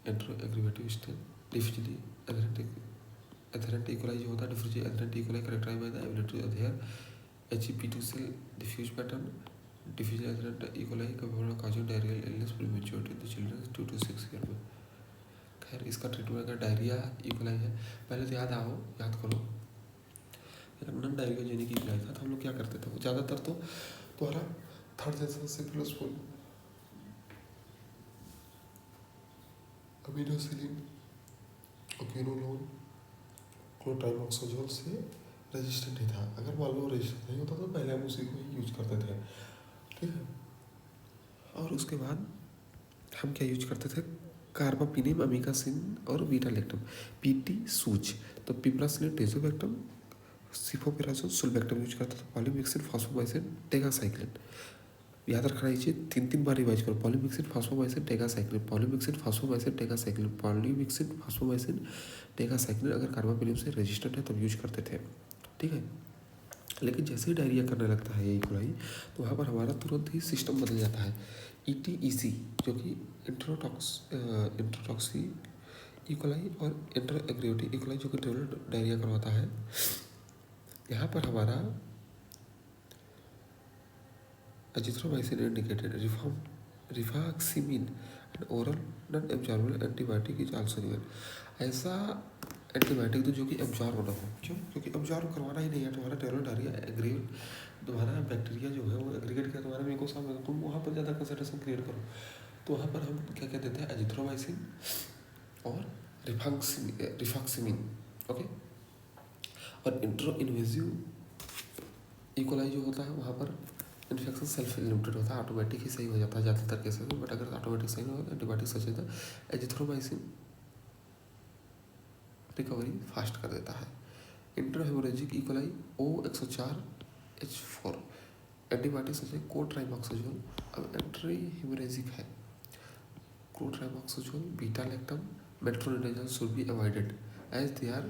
एंट्रो एग्रीवेटिव stand डिफ्यूजली adherent इक्वलाई जो होता है, diffusely adherent E coli characterised by the ability to adhere HEP2 cell diffuse pattern. Diffusely adherent E coli का causing diarrhoeal illness prematurity in the children 2 to 6 year में। खैर इसका ट्रीटमेंट अगर डायरिया इक्वलाई है, पहले तो याद करो, अगर नॉन डायरियोजेनिक इक्वलाई था तो हम लोग क्या करते थे, ज़्यादातर तो तुम्हारा थर्ड जनरेशन सिक्लोस्पोल अमीनोसिलिन ओक्यूनोलोन क्लोट्राइमोक्सोजोल से रेजिस्टेंट ही था। अगर मान लो रेजिस्टेंट नहीं होता तो पहले हम उसी को ही यूज करते थे, ठीक है। और उसके बाद हम क्या यूज करते थे, कार्बापिनिम अमीकासिन और बीटा लैक्टम, पीटी सूच, तो piperacillin tazobactam cefoperazone sulbactam use करते थे, पॉलीमिक्सिन फॉस्फोमाइसिन टेगासाइक्लिन। याद रखना चाहिए, 3 बार रिवाइज करो, polymyxin fosfomycin tigecycline, polymyxin fosfomycin tigecycline, polymyxin fosfomycin tigecycline. अगर कार्बापिनिम से रेजिस्टेंट है तब यूज करते थे, ठीक है। लेकिन जैसे ही डायरिया करने लगता है ये इक्वलाई, तो वहाँ पर हमारा तुरंत ही सिस्टम बदल जाता है। ETEC जो कि इंट्रोटॉक्सी इक्वलाई और इंटर एग्रेविटी इक्वलाई जो कि ट्रेवलर डायरिया करवाता है, यहाँ पर हमारा azithromycin indicated, rifaximin and oral non absorbable antibiotic is also given. ऐसा एंटीबायोटिक तो जो कि एब्जॉर्ब ना हो, क्यों, क्योंकि एब्जॉर्ब करवाना ही नहीं है। तुम्हारा ट्रेवलर डायरिया एग्रीगेट, तुम्हारा बैक्टीरिया जो है वो एग्रीगेट किया तुम्हारा म्यूकोसा में, तुम वहाँ पर ज़्यादा कंसंट्रेशन क्रिएट करो, तो वहाँ पर हम क्या क्या देते हैं, एजिथ्रोमाइसिन और रिफाक्सिमिन, ओके। और इंट्रो इन्वेजिव इकोलाई जो होता है वहाँ पर इन्फेक्शन सेल्फ लिमिटेड होता है, ऑटोमेटिक ही सही हो जाता है ज़्यादातर केसेस में। बट अगर ऑटोमेटिक सही नहीं होगा, एंटीबायोटिक सच है, एजिथ्रोमाइसिन रिकवरी फास्ट कर देता है। Enterohaemorrhagic E coli O104H4 antibiotic such है कोट्राइमोक्सोजोल। अब एंट्री हेमोरेजिक है, cotrimoxazole beta lactam metronidazole should be avoided as they are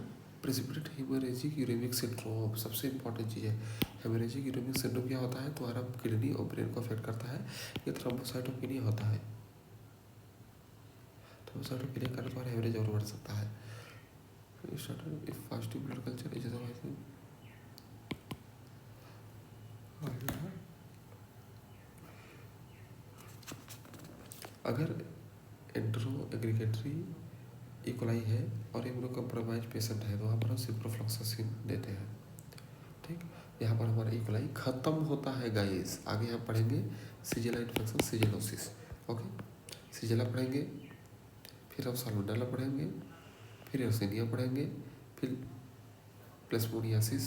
precipitate haemorrhagic uraemic syndrome. सबसे इंपॉर्टेंट चीज़ है, हेमोरेजिक यूरेमिक सिंड्रोम क्या होता है, तुम्हारा किडनी और ब्रेन को अफेक्ट करता है। ये थ्रोम्बोसाइटोपेनिया होता है, थ्रोम्बोसाइटोपेनिया कारण तुम्हारा हेमोरेज और बढ़ सकता है। पॉजिटिव ब्लड कल्चर इज अगर एंट्रो एग्रीगेटरी इकोलाई है और इम्यूनो कम्प्रोमाइज पेशेंट है तो वहाँ पर हम सिप्रोफ्लॉक्सासिन देते हैं, ठीक। यहाँ पर हमारा इकोलाई खत्म होता है गाइस। आगे हम पढ़ेंगे सीजेला इन्फेक्शन, सीजेलोसिस, ओके। सीजेला पढ़ेंगे, फिर हम साल्मोनेला पढ़ेंगे, फिर एर्सिनिया पढ़ेंगे, फिर प्लाज्मोनियासिस,